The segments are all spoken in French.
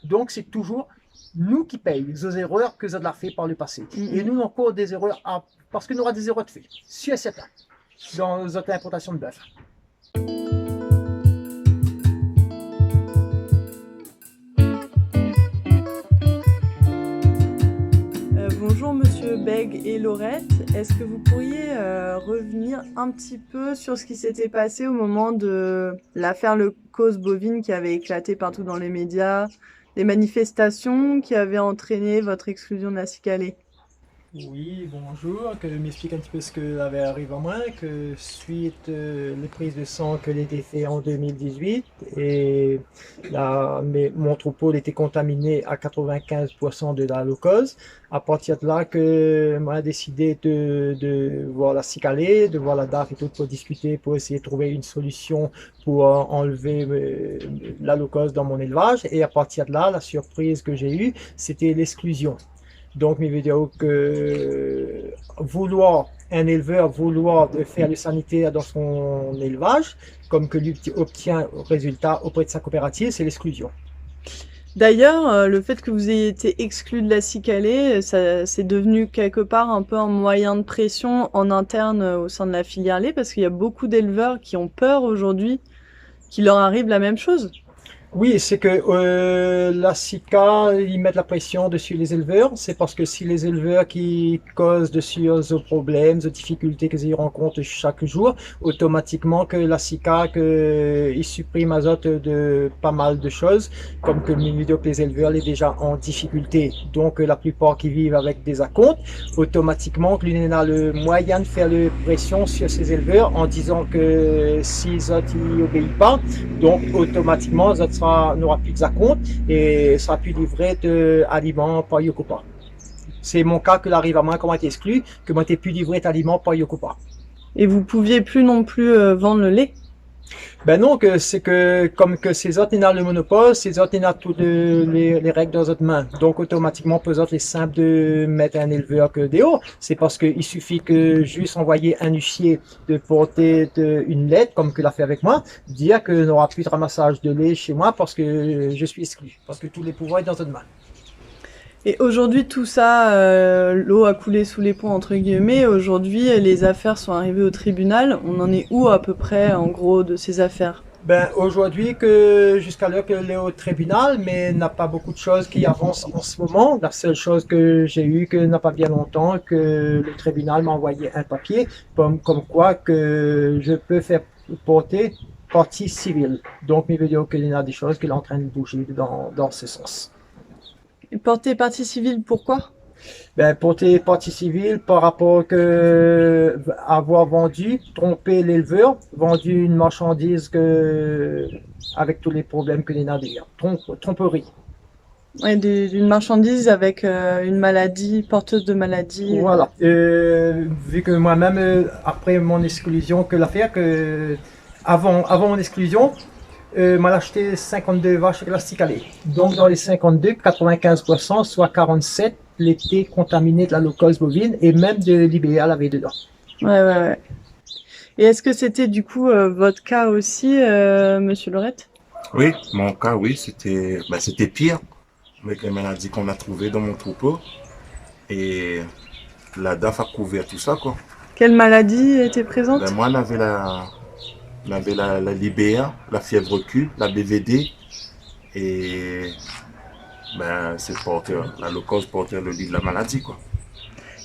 Donc, c'est toujours nous qui payons les erreurs que ça a fait par le passé. Et nous, encore des erreurs, parce que nous aurons des erreurs de fait, sûr et certain, dans notre importation de bœuf. Bonjour Monsieur Bègue et Laurette, est-ce que vous pourriez revenir un petit peu sur ce qui s'était passé au moment de l'affaire Le Cause bovine qui avait éclaté partout dans les médias, les manifestations qui avaient entraîné votre exclusion de la Cicalée? Oui, bonjour, que je m'explique un petit peu ce qui avait arrivé à moi, que suite les prises de sang que j'ai été fait en 2018, et là, mon troupeau était contaminé à 95% de la leucose. À partir de là, que moi décidé de voir la cicalée, de voir la DAF et tout pour discuter, pour essayer de trouver une solution pour enlever la leucose dans mon élevage. Et à partir de là, la surprise que j'ai eue, c'était l'exclusion. Donc, mes vidéos que un éleveur vouloir faire le sanitaire dans son élevage, comme que lui obtient résultat auprès de sa coopérative, c'est l'exclusion. D'ailleurs, le fait que vous ayez été exclu de la Cicalée, ça c'est devenu quelque part un peu un moyen de pression en interne au sein de la filière lait, parce qu'il y a beaucoup d'éleveurs qui ont peur aujourd'hui qu'il leur arrive la même chose. Oui, c'est que la SICA, ils mettent la pression dessus les éleveurs. C'est parce que si les éleveurs qui causent dessus aux problèmes, aux difficultés qu'ils rencontrent chaque jour, automatiquement que la SICA, ils suppriment azote de pas mal de choses, comme que les éleveurs sont déjà en difficulté. Donc la plupart qui vivent avec des acomptes, automatiquement que l'une a le moyen de faire la pression sur ces éleveurs en disant que si les autres n'y obéissent pas, donc automatiquement les autres n'aura plus de acompte et sera plus livré d'aliments par Yokopa. C'est mon cas que l'arrive à moi, comment été exclu, que moi t'ai plus livré d'aliments par Yokopa. Et vous pouviez plus non plus vendre le lait? Ben non, que c'est que comme que ces autres ont le monopole, ces autres ont toutes les règles dans leurs mains. Donc automatiquement, pour eux autres, les simple de mettre un éleveur que dehors. C'est parce qu'il suffit que juste envoyer un huissier de porter une lettre, comme que l'a fait avec moi, dire que n'aura plus de ramassage de lait chez moi parce que je suis exclu, parce que tous les pouvoirs sont dans leurs mains. Et aujourd'hui, tout ça, l'eau a coulé sous les ponts, entre guillemets. Aujourd'hui, les affaires sont arrivées au tribunal. On en est où, à peu près, en gros, de ces affaires? Ben, aujourd'hui, que jusqu'à l'heure qu'elle est au tribunal, mais n'a pas beaucoup de choses qui avancent en ce moment. La seule chose que j'ai eue, que n'a pas bien longtemps, que le tribunal m'a envoyé un papier, comme quoi que je peux faire porter partie civile. Donc, mes vidéos qu'il y a des choses qu'il est en train de bouger dans ce sens. Et porter partie civile, pourquoi? Ben, porter partie civile par rapport que avoir trompé l'éleveur, vendu une marchandise avec tous les problèmes que les a derrière. Tromperie. Ouais, d'une marchandise avec une maladie, porteuse de maladie. Voilà. Vu que moi-même, après mon exclusion, que l'affaire, que avant mon exclusion, m'a acheté 52 vaches avec la cicalée. Donc dans les 52, 95%, soit 47, l'étaient contaminés de la leucose bovine et même de l'IBA avait dedans. Ouais. Et est-ce que c'était du coup votre cas aussi, Monsieur Laurette? Oui, mon cas, oui, c'était pire avec les maladies qu'on a trouvées dans mon troupeau. Et la DAF a couvert tout ça, quoi. Quelle maladie était présente? Ben, moi, on avait la Libéa, la fièvre Q, la BVD, et c'est porteur, la leucose porteur le lit de la maladie, quoi.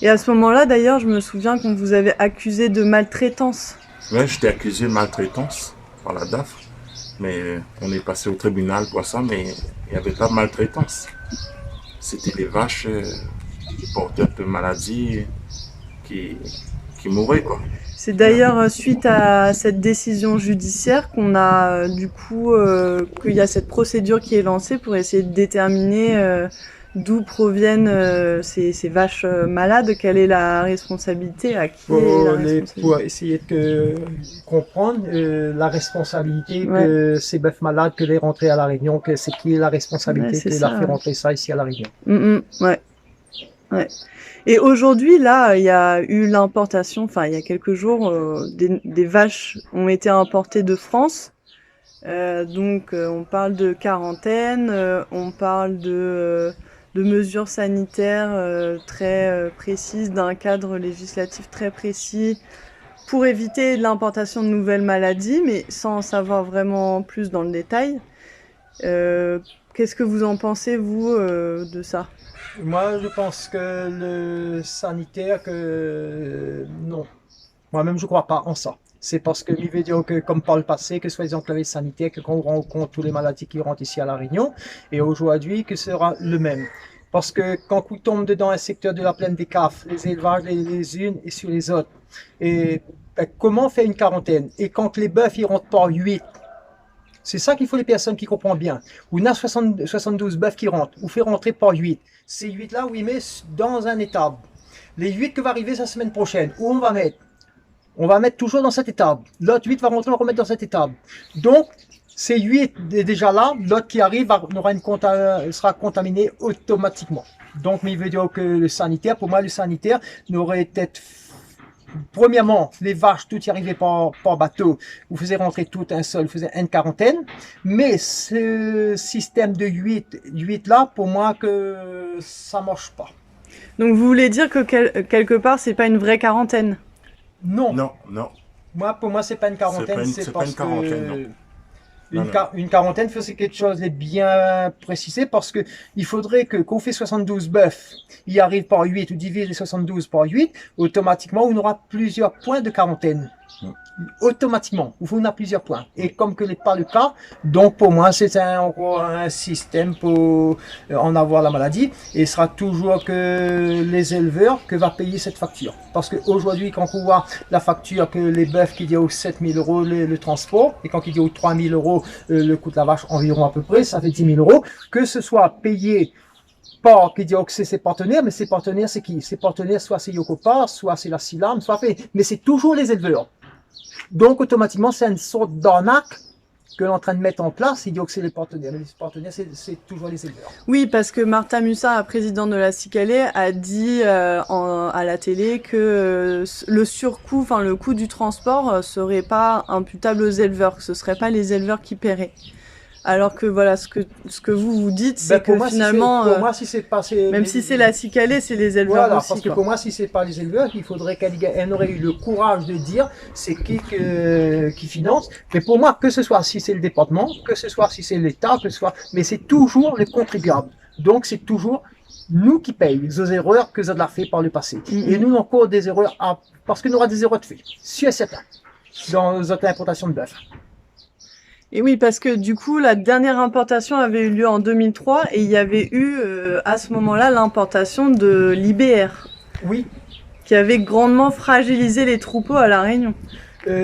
Et à ce moment-là, d'ailleurs, je me souviens qu'on vous avait accusé de maltraitance. Ouais, j'étais accusé de maltraitance par la DAF, mais on est passé au tribunal pour ça, mais il n'y avait pas de maltraitance. C'était les vaches porteurs de maladies qui mouraient, quoi. C'est d'ailleurs suite à cette décision judiciaire qu'on a du coup qu'il y a cette procédure qui est lancée pour essayer de déterminer d'où proviennent ces vaches malades, quelle est la responsabilité, à qui est la responsabilité. Pour essayer de comprendre la responsabilité que ces bœufs malades que les rentrés à La Réunion, que c'est qui est la responsabilité que l'a fait rentrer ça ici à La Réunion. Ouais. Et aujourd'hui, là, il y a eu l'importation, enfin, il y a quelques jours, des vaches ont été importées de France. On parle de quarantaine, on parle de mesures sanitaires très précises, d'un cadre législatif très précis pour éviter l'importation de nouvelles maladies, mais sans en savoir vraiment plus dans le détail. Qu'est-ce que vous en pensez, vous, de ça? Moi, je pense que le sanitaire, non. Moi-même, je ne crois pas en ça. C'est parce que, il veut dire que, comme par le passé, que soit les enclavés sanitaires, que qu'on rend compte toutes les maladies qui rentrent ici à La Réunion, et aujourd'hui, que ce sera le même. Parce que quand on tombe dedans un secteur de la plaine des CAF, les élevages les unes et sur les autres, et comment faire une quarantaine? Et quand les bœufs, ils rentrent par 8, c'est ça qu'il faut les personnes qui comprennent bien. Ou il y a 72 bœufs qui rentrent, ou fait rentrer par 8. Ces 8-là, oui, mais dans un étable. Les 8 que va arriver la semaine prochaine, où on va mettre? On va mettre toujours dans cette étable. L'autre 8 va rentrer, on va remettre dans cette étable. Donc, ces 8 est déjà là, l'autre qui arrive sera contaminé automatiquement. Donc, mais il veut dire que le sanitaire, pour moi, le sanitaire n'aurait peut-être. Premièrement, les vaches, tout y arrivait par bateau. Vous faisiez rentrer tout un seul, vous faisiez une quarantaine. Mais ce système de 8 là, pour moi, que ça marche pas. Donc vous voulez dire que quelque part, c'est pas une vraie quarantaine? Non. Non, non. Pour moi, c'est pas une quarantaine, c'est parce que une quarantaine, c'est quelque chose de bien précisé parce que il faudrait que qu'on fait 72 bœufs, il arrive par 8 ou divise les 72 par 8, automatiquement, on aura plusieurs points de quarantaine. Automatiquement, on a plusieurs points. Et comme que n'est pas le cas, donc pour moi, c'est un système pour en avoir la maladie. Et ce sera toujours que les éleveurs que va payer cette facture. Parce qu'aujourd'hui, quand on voit la facture que les bœufs qui disent aux 7 000 euros le transport, et quand il dit aux 3 000 euros le coût de la vache environ à peu près, ça fait 10 000 euros, que ce soit payé par qui dit que c'est ses partenaires, mais ses partenaires c'est qui? Ses partenaires, soit c'est Yokopa, soit c'est la Silam, soit fait, mais c'est toujours les éleveurs. Donc, automatiquement, c'est une sorte d'arnaque que l'on est en train de mettre en place. Il dit que c'est les partenaires. Mais les partenaires, c'est toujours les éleveurs. Oui, parce que Martha Musa, présidente de la Cicalée, a dit à la télé que le surcoût, enfin le coût du transport serait pas imputable aux éleveurs, que ce serait pas les éleveurs qui paieraient. Alors que voilà, ce que vous dites, c'est que finalement, pour moi, si c'est pas, même si c'est la Cicalée, c'est les éleveurs voilà, aussi. Parce que pour moi, si c'est pas les éleveurs, il faudrait qu'elle aurait eu le courage de dire c'est qui finance. Mais pour moi, que ce soit si c'est le département, que ce soit si c'est l'État, que ce soit, mais c'est toujours les contribuables. Donc c'est toujours nous qui payons les erreurs que ça a fait par le passé. Et nous, encore des erreurs parce que nous aura des erreurs de fait, sûr et certain, dans notre importation de bœuf. Et oui, parce que du coup, la dernière importation avait eu lieu en 2003 et il y avait eu à ce moment-là l'importation de l'IBR. Oui. Qui avait grandement fragilisé les troupeaux à La Réunion.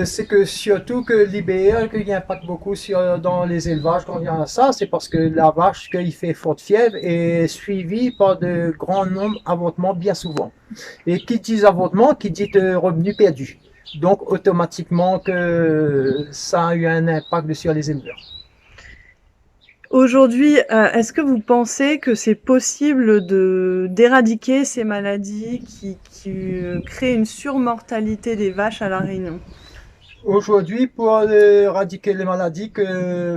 C'est que surtout que l'IBR, qu'il impacte beaucoup dans les élevages quand il y a ça, c'est parce que la vache, qu'il fait forte fièvre, est suivie par de grands nombres d'avortements bien souvent. Et qui dit avortement, qui dit revenus perdus. Donc, automatiquement, que ça a eu un impact sur les éleveurs. Aujourd'hui, est-ce que vous pensez que c'est possible d'éradiquer ces maladies qui créent une surmortalité des vaches à La Réunion? Aujourd'hui, pour éradiquer les maladies,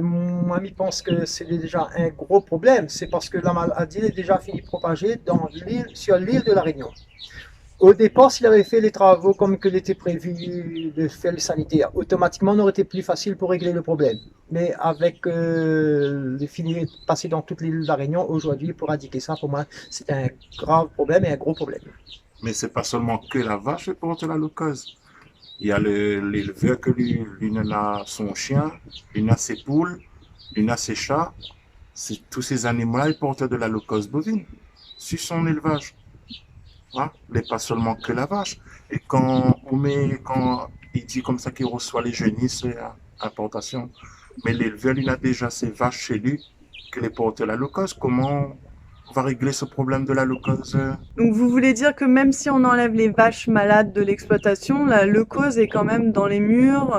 moi, je pense que c'est déjà un gros problème. C'est parce que la maladie est déjà finie de propager sur l'île de La Réunion. Au départ, s'il avait fait les travaux comme que l'était prévu de faire le sanitaire, automatiquement, on aurait été plus facile pour régler le problème. Mais avec les filets passés dans toute l'île de La Réunion, aujourd'hui, pour éradiquer ça, pour moi, c'est un grave problème et un gros problème. Mais c'est pas seulement que la vache qui porte la leucose. Il y a l'éleveur que lui a son chien, lui a ses poules, lui a ses chats. Tous ces animaux-là, ils portent de la leucose bovine sur son élevage. Hein? Il n'est pas seulement que la vache. Et quand il dit comme ça qu'il reçoit les génisses à importation, mais l'éleveur, il a déjà ses vaches chez lui qui les portent la leucose. Comment on va régler ce problème de la leucose? Donc vous voulez dire que même si on enlève les vaches malades de l'exploitation, la leucose est quand même dans les murs,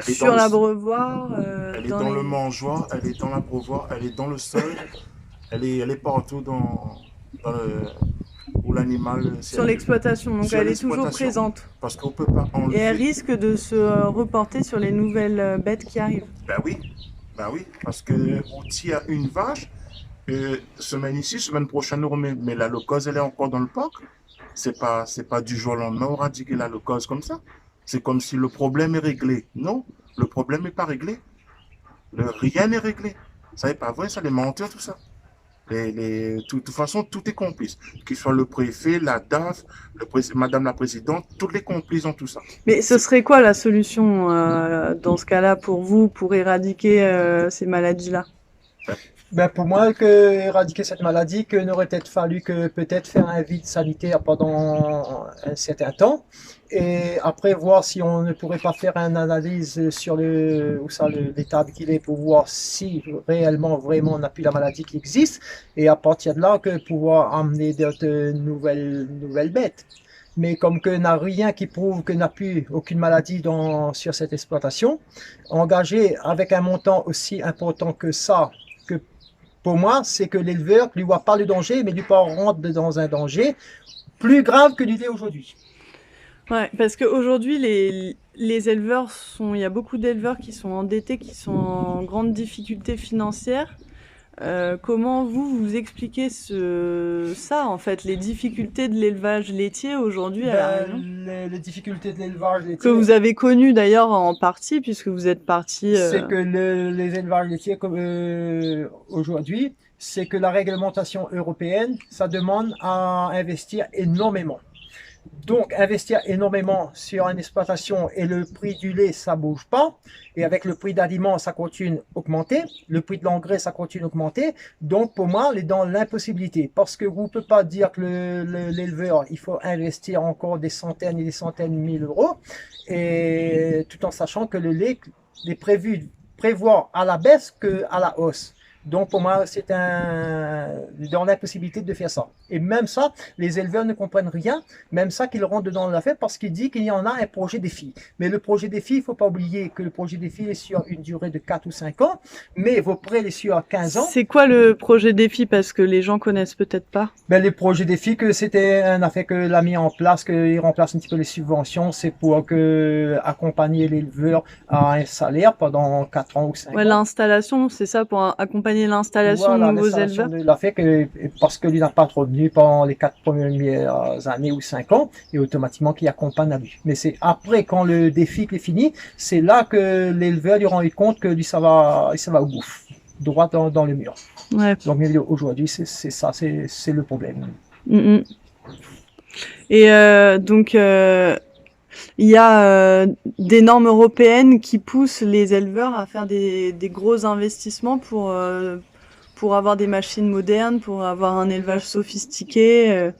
sur l'abreuvoir, elle est dans le mangeoire, elle est dans l'abreuvoir, elle est dans le sol, elle est partout où l'animal Sur l'exploitation, donc sur elle est toujours l'exploitation. présente. Parce qu'on peut pas Et elle enlever. risque de se reporter sur les nouvelles bêtes qui arrivent. Ben oui, parce que on tire une vache, semaine ici, semaine prochaine on remet, mais la locose elle est encore dans le parc. C'est pas du jour au lendemain on éradiquer la locose comme ça. C'est comme si le problème est réglé. Non, le problème n'est pas réglé. Rien n'est réglé. Ça n'est pas vrai, ça, les menteurs, tout ça. De toute façon, tout est complice. Qu'il soit le préfet, la DAF, Madame la Présidente, toutes les complices dans tout ça. Mais ce serait quoi la solution dans ce cas-là pour vous, pour éradiquer ces maladies-là? Ben pour moi, que éradiquer cette maladie, que n'aurait peut-être fallu que peut-être faire un vide sanitaire pendant un certain temps, et après voir si on ne pourrait pas faire une analyse sur l'état qu'il est pour voir si réellement, vraiment, on n'a plus la maladie qui existe, et à partir de là, que pouvoir amener d'autres nouvelles bêtes. Mais comme que n'a rien qui prouve que n'a plus aucune maladie sur cette exploitation, engagé avec un montant aussi important que ça, que pour moi, c'est que l'éleveur ne lui voit pas le danger, mais lui rentre dans un danger plus grave que l'idée aujourd'hui. Ouais, parce qu'aujourd'hui, les éleveurs il y a beaucoup d'éleveurs qui sont endettés, qui sont en grande difficulté financière. Comment vous expliquez ça, en fait, les difficultés de l'élevage laitier aujourd'hui à la région? Les difficultés de l'élevage Que laitier, vous avez connu d'ailleurs en partie, puisque vous êtes parti. c'est que les élevages laitiers aujourd'hui, c'est que la réglementation européenne, ça demande à investir énormément. Donc, investir énormément sur une exploitation et le prix du lait, ça bouge pas. Et avec le prix d'aliments, ça continue d'augmenter. Le prix de l'engrais, ça continue d'augmenter. Donc, pour moi, on est dans l'impossibilité. Parce que vous ne pouvez pas dire que l'éleveur, il faut investir encore des centaines et des centaines de mille euros. Et tout en sachant que le lait est prévoir à la baisse qu'à la hausse. Donc, pour moi, c'est dans l'impossibilité de faire ça. Et même ça, les éleveurs ne comprennent rien. Même ça, qu'ils rentrent dedans l'affaire parce qu'il dit qu'il y en a un projet défi. Mais le projet défi, il ne faut pas oublier que le projet défi est sur une durée de 4 ou 5 ans. Mais vos prêts, est sur 15 ans. C'est quoi le projet défi? Parce que les gens connaissent peut-être pas. Ben, les projets défi, que c'était un affaire que l'a mis en place, qu'il remplace un petit peu les subventions. C'est pour accompagner l'éleveur à un salaire pendant 4 ans ou 5 ans. L'installation, c'est ça, pour accompagner l'installation de nouveaux éleveurs. L'a fait parce qu'il n'a pas de revenus pendant les 4 premières années ou 5 ans, et automatiquement qu'il accompagne à lui. Mais c'est après, quand le défi est fini, c'est là que l'éleveur lui rend compte que lui, ça va au gouffre, droit dans le mur. Ouais. Donc aujourd'hui, c'est ça, c'est le problème. Et donc, il y a des normes européennes qui poussent les éleveurs à faire des gros investissements pour avoir des machines modernes, pour avoir un élevage sophistiqué.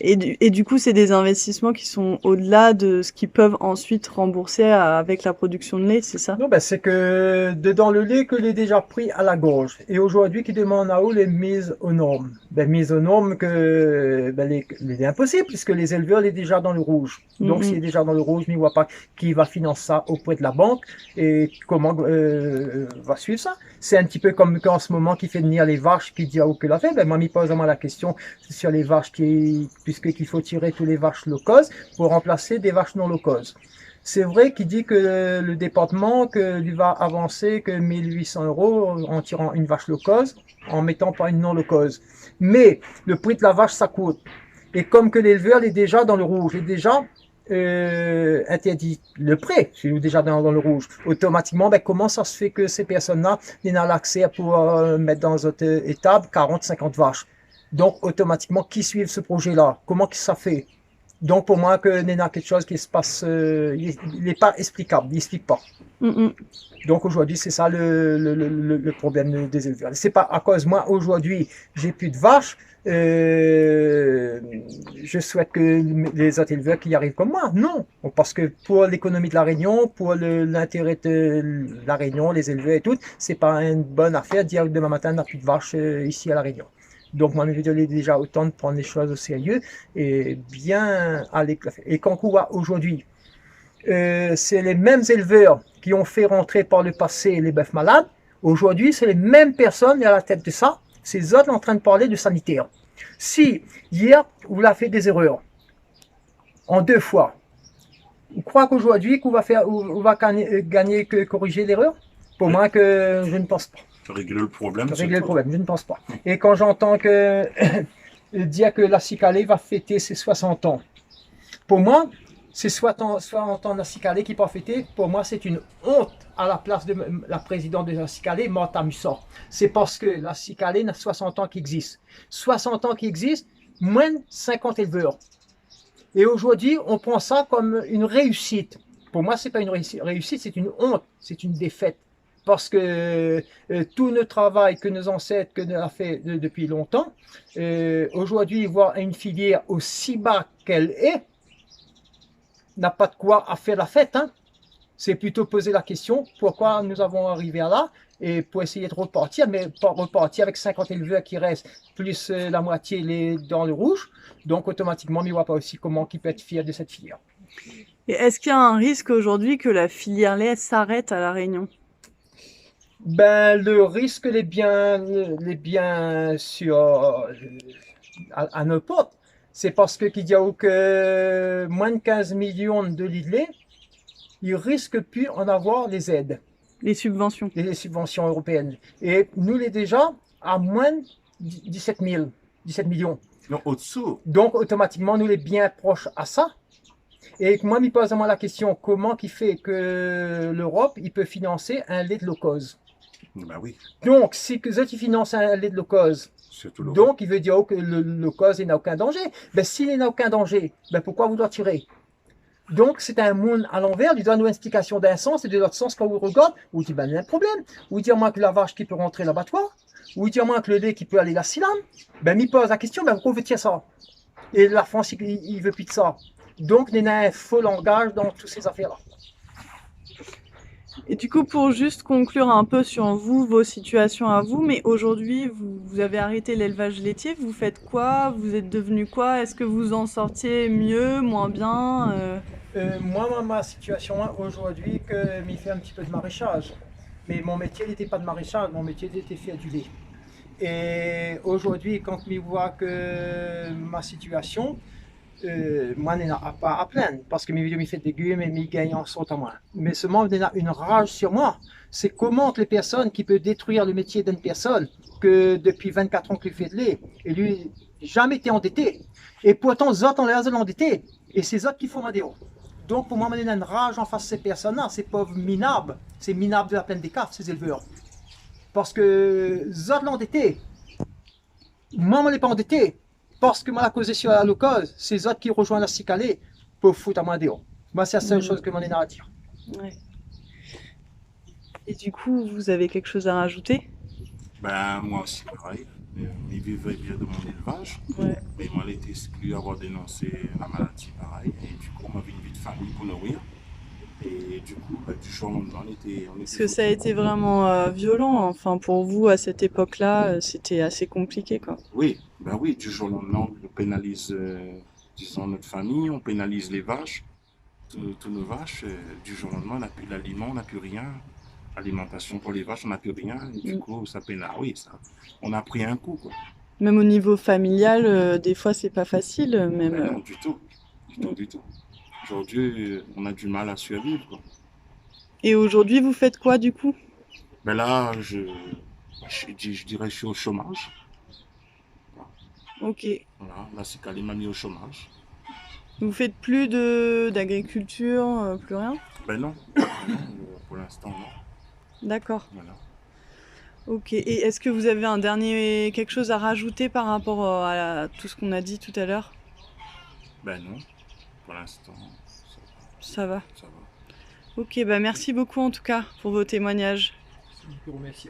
Et du coup, c'est des investissements qui sont au-delà de ce qu'ils peuvent ensuite rembourser avec la production de lait, c'est ça? Non, ben c'est que dedans le lait que l'est déjà pris à la gorge. Et aujourd'hui, qui demande à où les mises aux normes. Ben, mise aux normes que c'est impossible puisque les éleveurs sont déjà dans le rouge. Donc, s'il est déjà dans le rouge, il ne voit pas qui va financer ça auprès de la banque et comment va suivre ça. C'est un petit peu comme qu'en ce moment qui fait venir les vaches, qui dit à où que l'a fait. Ben, moi, il pose vraiment la question sur les vaches puisqu'il faut tirer tous les vaches locoses pour remplacer des vaches non locoses. C'est vrai qu'il dit que le département que lui va avancer que 1800 € en tirant une vache locose, en mettant pas une non locose. Mais le prix de la vache, ça coûte. Et comme que l'éleveur est déjà dans le rouge, est déjà interdit le prêt, c'est déjà dans le rouge. Automatiquement, ben, comment ça se fait que ces personnes-là n'ont pas l'accès pour mettre dans notre étable 40-50 vaches? Donc, automatiquement, qui suivent ce projet-là? Comment ça fait? Donc, pour moi, que il y a quelque chose qui se passe, il n'est pas explicable, il n'explique pas. Donc, aujourd'hui, c'est ça le problème des éleveurs. C'est pas à cause, moi, aujourd'hui, j'ai plus de vaches, je souhaite que les autres éleveurs qui arrivent comme moi. Non, parce que pour l'économie de la Réunion, pour l'intérêt de la Réunion, les éleveurs et tout, c'est pas une bonne affaire de dire que demain matin, on n'a plus de vaches ici à la Réunion. Donc, moi, je dis déjà autant de prendre les choses au sérieux et bien aller. Et quand on voit aujourd'hui, c'est les mêmes éleveurs qui ont fait rentrer par le passé les bœufs malades. Aujourd'hui, c'est les mêmes personnes à la tête de ça. Ces autres sont en train de parler de sanitaire. Si hier, vous l'avez fait des erreurs, en 2 fois, vous croyez qu'aujourd'hui, on va gagner que corriger l'erreur? Pour moi, que je ne pense pas. Régler le problème. Régler le problème, je ne pense pas. Et quand j'entends que dire que la Cicalée va fêter ses 60 ans, pour moi, c'est 60 ans de la Cicalée qui peut fêter. Pour moi, c'est une honte à la place de la présidente de la Cicalée, Martha Mussant. C'est parce que la Cicalée n'a 60 ans qui existe. 60 ans qui existe, moins de 50 éleveurs. Et aujourd'hui, on prend ça comme une réussite. Pour moi, c'est pas une réussite, c'est une honte, c'est une défaite. Parce que tout le travail que nos ancêtres que nous avons fait depuis longtemps, aujourd'hui, voir une filière aussi bas qu'elle est, n'a pas de quoi à faire la fête. Hein. C'est plutôt poser la question, pourquoi nous avons arrivé à là, et pour essayer de repartir, mais pas repartir avec 50 éleveurs qui restent, plus la moitié dans le rouge. Donc automatiquement, il ne voit pas aussi comment il peut être fier de cette filière. Et est-ce qu'il y a un risque aujourd'hui que la filière lait s'arrête à La Réunion? Ben, le risque est bien sur à nos portes. C'est parce que qu'il y a que moins de 15 millions de litres de lait, ils risquent plus en avoir les aides. Les subventions. Les subventions européennes. Et nous, les déjà à moins de 17 millions. Non, au-dessous. Donc, automatiquement, nous les bien proches à ça. Et moi, je pose à moi la question, comment qui fait que l'Europe, il peut financer un lait de low-cost? Ben oui. Donc, si que ils financent un lait de low-cost, donc il veut dire que le low-cost n'a aucun danger. Ben, s'il n'a aucun danger, ben, pourquoi vouloir tirer? Donc, c'est un monde à l'envers, il donne une explication d'un sens et de l'autre sens quand vous regardez, vous dites, ben, il y a un problème. Vous dites, moi, que la vache qui peut rentrer l'abattoir, vous dites, moi, que le lait qui peut aller la cylindre, ben, il pose la question, ben, pourquoi veut-il ça? Et la France, il veut plus de ça. Donc, il y a un faux langage dans toutes ces affaires-là. Et du coup, pour juste conclure un peu sur vous, vos situations à vous, mais aujourd'hui, vous avez arrêté l'élevage laitier, vous faites quoi? Vous êtes devenu quoi? Est-ce que vous en sortiez mieux, moins bien? Moi, ma situation aujourd'hui, que m'y fait un petit peu de maraîchage. Mais mon métier n'était pas de maraîchage, mon métier était faire du lait. Et aujourd'hui, quand je vois que ma situation, moi, je n'ai pas à plaindre, parce que mes vidéos me font des légumes et mes gagnants sont à moi. Mais seulement, il y a une rage sur moi. C'est comment que les personnes qui peuvent détruire le métier d'une personne, que depuis 24 ans qu'il fait de lait, et lui, jamais été endetté. Et pourtant, les autres ont l'air de l'endetter. Et c'est eux qui font ma déo. Donc, pour moi, il y a une rage en face de ces personnes-là, ces pauvres minables. C'est minables de la plaine des caves, ces éleveurs. Parce que les autres l'ont endetté. Moi, je ne l'ai pas endetté. Parce que moi, la cause sur la locause, c'est les autres qui rejoignent la Cicalée pour foutre à moi dehors. Moi, c'est la seule chose que m'en ai à dire. Ouais. Et du coup, vous avez quelque chose à rajouter? Ben, moi aussi, pareil. Ils vivaient bien de mon élevage. Ouais. Mais moi, j'ai été exclu avoir dénoncé la maladie, pareil. Et du coup, on avait une vie de famille pour nourrir. Et du coup, du jour au lendemain, on était Parce que ça a été vraiment violent. Enfin, pour vous, à cette époque-là, c'était assez compliqué, quoi. Oui, ben oui, du jour au lendemain, on pénalise, disons, notre famille, on pénalise les vaches, toutes nos vaches. Du jour au lendemain, on n'a plus d'aliment, on n'a plus rien. Alimentation pour les vaches, on n'a plus rien. Et du coup, ça pénale. Oui, ça, on a pris un coup, quoi. Même au niveau familial, des fois, c'est pas facile. Même. Ben non, du tout. Du tout. Aujourd'hui, on a du mal à survivre, quoi. Et aujourd'hui, vous faites quoi, du coup? Ben là, je dirais que je suis au chômage. Ok. Voilà, la Cicalée m'a mis au chômage. Vous faites plus d'agriculture, plus rien? Ben non, pour l'instant, non. D'accord. Voilà. Ok. Et est-ce que vous avez quelque chose à rajouter par rapport à tout ce qu'on a dit tout à l'heure? Ben non, pour l'instant, Ça va. ça va. Ok, bah merci beaucoup en tout cas pour vos témoignages. Je vous remercie.